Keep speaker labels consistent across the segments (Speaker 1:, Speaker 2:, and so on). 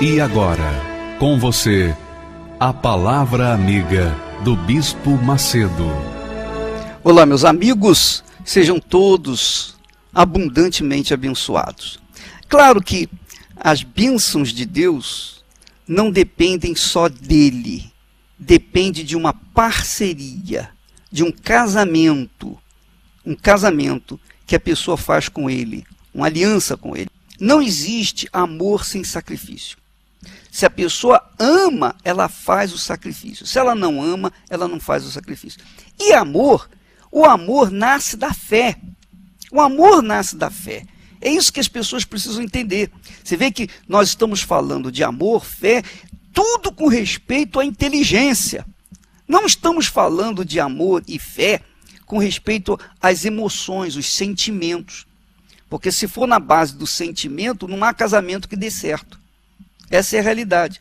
Speaker 1: E agora, com você, a Palavra Amiga do Bispo Macedo.
Speaker 2: Olá, meus amigos, sejam todos abundantemente abençoados. Claro que as bênçãos de Deus não dependem só dele, depende de uma parceria, de um casamento que a pessoa faz com ele, uma aliança com ele. Não existe amor sem sacrifício. Se a pessoa ama, ela faz o sacrifício. Se ela não ama, ela não faz o sacrifício. E o amor nasce da fé. O amor nasce da fé. É isso que as pessoas precisam entender. Você vê que nós estamos falando de amor, fé, tudo com respeito à inteligência. Não estamos falando de amor e fé com respeito às emoções, os sentimentos. Porque se for na base do sentimento, não há casamento que dê certo. Essa é a realidade.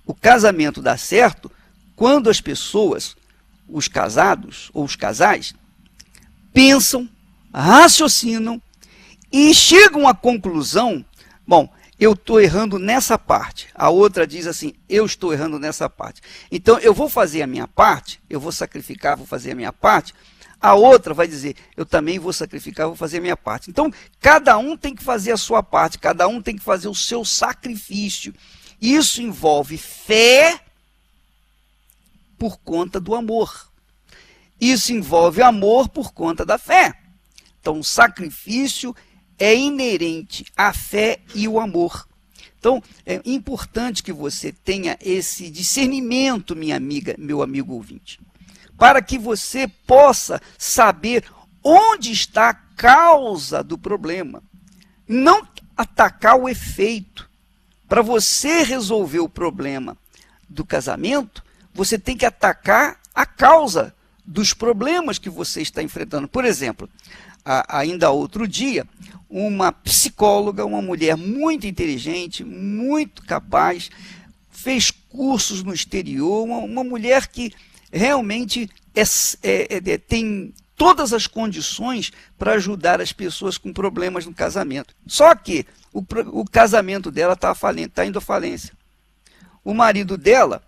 Speaker 2: O casamento dá certo quando as pessoas, os casados ou os casais, pensam, raciocinam e chegam à conclusão, bom, eu estou errando nessa parte. A outra diz assim, eu estou errando nessa parte. Então, eu vou fazer a minha parte, eu vou sacrificar, vou fazer a minha parte. A outra vai dizer, eu também vou sacrificar, vou fazer a minha parte. Então, cada um tem que fazer a sua parte, cada um tem que fazer o seu sacrifício. Isso envolve fé por conta do amor. Isso envolve amor por conta da fé. Então, o sacrifício é inerente à fé e o amor. Então, é importante que você tenha esse discernimento, minha amiga, meu amigo ouvinte, para que você possa saber onde está a causa do problema. Não atacar o efeito. Para você resolver o problema do casamento, você tem que atacar a causa dos problemas que você está enfrentando. Por exemplo, ainda outro dia, uma psicóloga, uma mulher muito inteligente, muito capaz, fez cursos no exterior, uma mulher que realmente tem todas as condições para ajudar as pessoas com problemas no casamento. Só que o casamento dela está indo à falência. O marido dela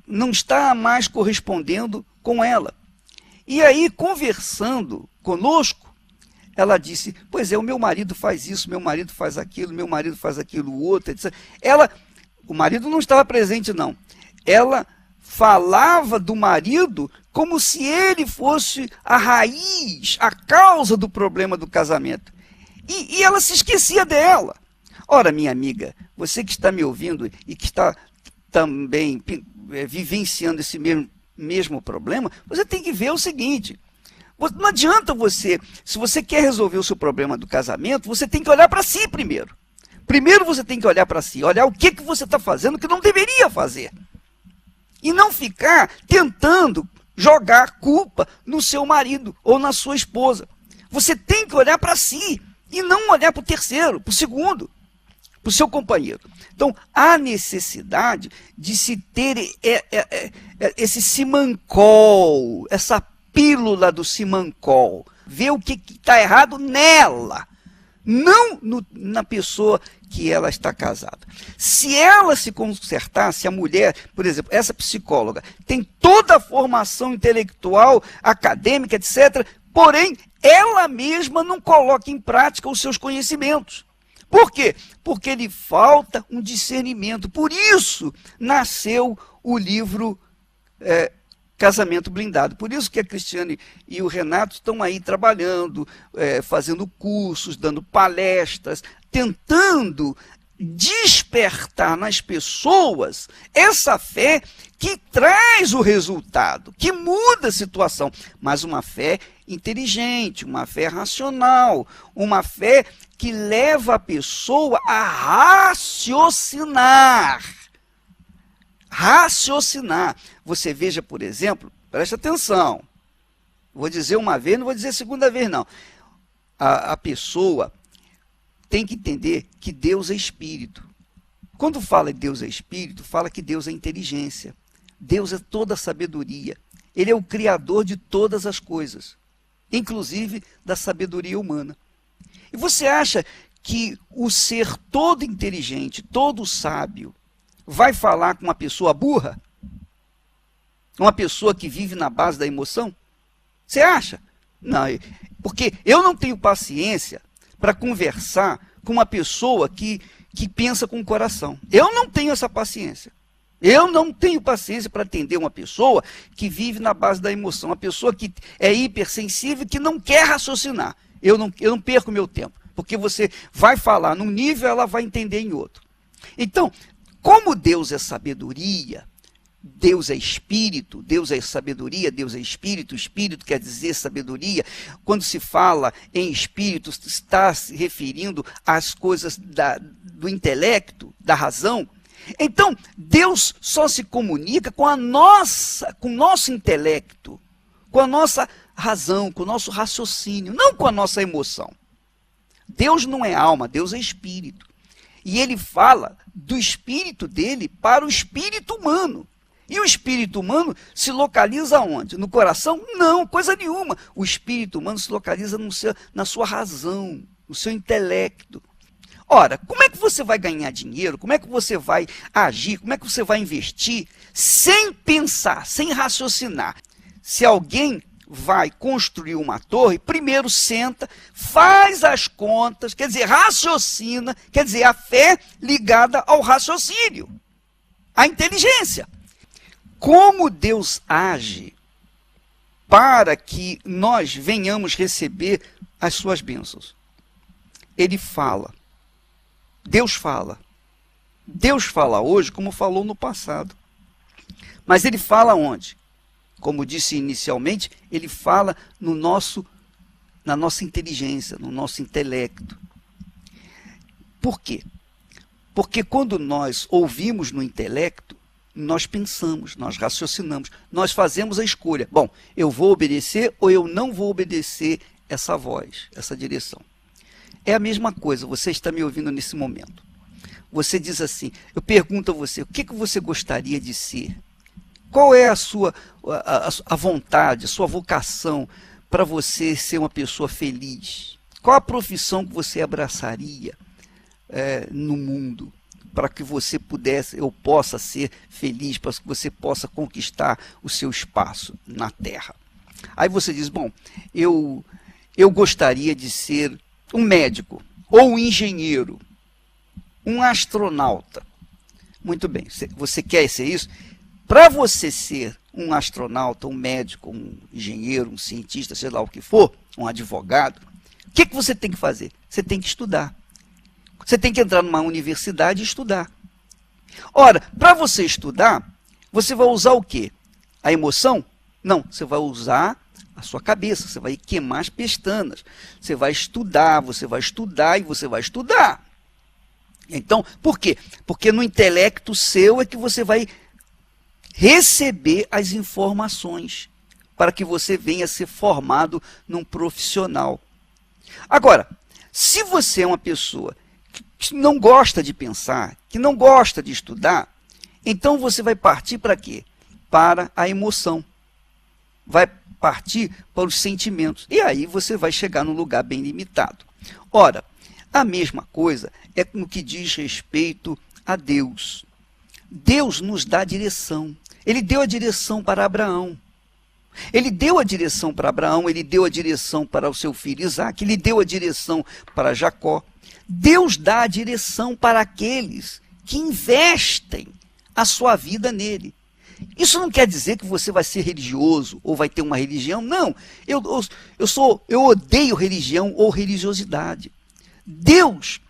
Speaker 2: não está mais correspondendo com ela. E aí, conversando conosco, ela disse, pois é, o meu marido faz isso, meu marido faz aquilo outro, etc. O marido não estava presente, não. Ela falava do marido como se ele fosse a raiz, a causa do problema do casamento. E ela se esquecia dela. Ora, minha amiga, você que está me ouvindo e que está também vivenciando esse mesmo problema, você tem que ver o seguinte, não adianta se você quer resolver o seu problema do casamento, você tem que olhar para si primeiro. Primeiro você tem que olhar para si, olhar o que você está fazendo que não deveria fazer. E não ficar tentando jogar culpa no seu marido ou na sua esposa. Você tem que olhar para si e não olhar para o terceiro, para o segundo, para o seu companheiro. Então, há necessidade de se ter esse simancol, essa pílula do simancol. Ver o que está errado nela, não na pessoa que ela está casada. Se ela se consertar, se a mulher, por exemplo, essa psicóloga, tem toda a formação intelectual, acadêmica, etc., porém, ela mesma não coloca em prática os seus conhecimentos. Por quê? Porque lhe falta um discernimento. Por isso, nasceu o livro Casamento Blindado. Por isso que a Cristiane e o Renato estão aí trabalhando, fazendo cursos, dando palestras, tentando despertar nas pessoas essa fé que traz o resultado, que muda a situação, mas uma fé inteligente, uma fé racional, uma fé que leva a pessoa a raciocinar. Raciocinar. Você veja, por exemplo, preste atenção, vou dizer uma vez, não vou dizer segunda vez, não. A pessoa tem que entender que Deus é espírito. Quando fala que Deus é espírito, fala que Deus é inteligência. Deus é toda a sabedoria. Ele é o criador de todas as coisas, inclusive da sabedoria humana. E você acha que o ser todo inteligente, todo sábio, vai falar com uma pessoa burra? Uma pessoa que vive na base da emoção? Você acha? Não, porque eu não tenho paciência para conversar com uma pessoa que pensa com o coração. Eu não tenho essa paciência. Eu não tenho paciência para atender uma pessoa que vive na base da emoção, uma pessoa que é hipersensível, que não quer raciocinar. Eu não perco meu tempo, porque você vai falar num nível, ela vai entender em outro. Então, como Deus é sabedoria, Deus é espírito, Deus é sabedoria, Deus é espírito, espírito quer dizer sabedoria. Quando se fala em espírito, está se referindo às coisas do intelecto, da razão. Então, Deus só se comunica com o nosso intelecto, com a nossa razão, com o nosso raciocínio, não com a nossa emoção. Deus não é alma, Deus é espírito. E ele fala do espírito dele para o espírito humano. E o espírito humano se localiza onde? No coração? Não, coisa nenhuma. O espírito humano se localiza na sua razão, no seu intelecto. Ora, como é que você vai ganhar dinheiro? Como é que você vai agir? Como é que você vai investir sem pensar, sem raciocinar? Se alguém vai construir uma torre, primeiro senta, faz as contas, quer dizer, raciocina, quer dizer, a fé ligada ao raciocínio, à inteligência. Como Deus age para que nós venhamos receber as suas bênçãos? Ele fala. Deus fala. Deus fala hoje como falou no passado. Mas ele fala onde? Como disse inicialmente, ele fala na nossa inteligência, no nosso intelecto. Por quê? Porque quando nós ouvimos no intelecto, nós pensamos, nós raciocinamos, nós fazemos a escolha. Bom, eu vou obedecer ou eu não vou obedecer essa voz, essa direção. É a mesma coisa, você está me ouvindo nesse momento. Você diz assim, eu pergunto a você, o que você gostaria de ser? Qual é a vontade, a sua vocação para você ser uma pessoa feliz? Qual a profissão que você abraçaria no mundo? Para que você possa ser feliz, para que você possa conquistar o seu espaço na Terra. Aí você diz, bom, eu gostaria de ser um médico, ou um engenheiro, um astronauta. Muito bem, você quer ser isso? Para você ser um astronauta, um médico, um engenheiro, um cientista, sei lá o que for, um advogado, o que você tem que fazer? Você tem que estudar. Você tem que entrar numa universidade e estudar. Ora, para você estudar, você vai usar o quê? A emoção? Não, você vai usar a sua cabeça, você vai queimar as pestanas. Você vai estudar e você vai estudar. Então, por quê? Porque no intelecto seu é que você vai receber as informações para que você venha a ser formado num profissional. Agora, se você é uma pessoa que não gosta de pensar, que não gosta de estudar, então você vai partir para quê? Para a emoção. Vai partir para os sentimentos. E aí você vai chegar num lugar bem limitado. Ora, a mesma coisa é no que diz respeito a Deus. Deus nos dá direção. Ele deu a direção para Abraão. Ele deu a direção para Abraão, ele deu a direção para o seu filho Isaque, ele deu a direção para Jacó. Deus dá a direção para aqueles que investem a sua vida nele. Isso não quer dizer que você vai ser religioso ou vai ter uma religião. Não, eu odeio religião ou religiosidade. Deus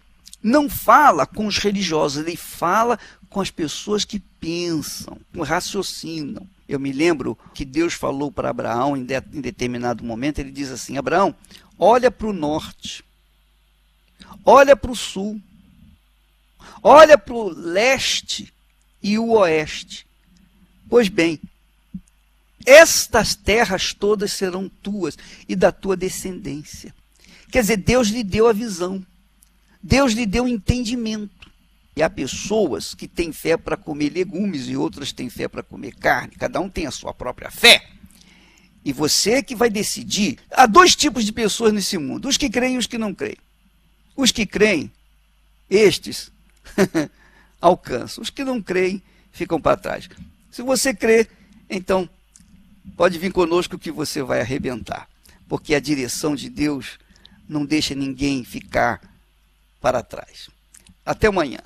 Speaker 2: não fala com os religiosos, ele fala com as pessoas que pensam, que raciocinam. Eu me lembro que Deus falou para Abraão em determinado momento, ele diz assim, Abraão, olha para o norte, olha para o sul, olha para o leste e o oeste. Pois bem, estas terras todas serão tuas e da tua descendência. Quer dizer, Deus lhe deu a visão, Deus lhe deu o entendimento. E há pessoas que têm fé para comer legumes e outras têm fé para comer carne. Cada um tem a sua própria fé. E você que vai decidir. Há dois tipos de pessoas nesse mundo, os que creem e os que não creem. Os que creem, estes alcançam. Os que não creem ficam para trás. Se você crê, então pode vir conosco que você vai arrebentar. Porque a direção de Deus não deixa ninguém ficar para trás. Até amanhã.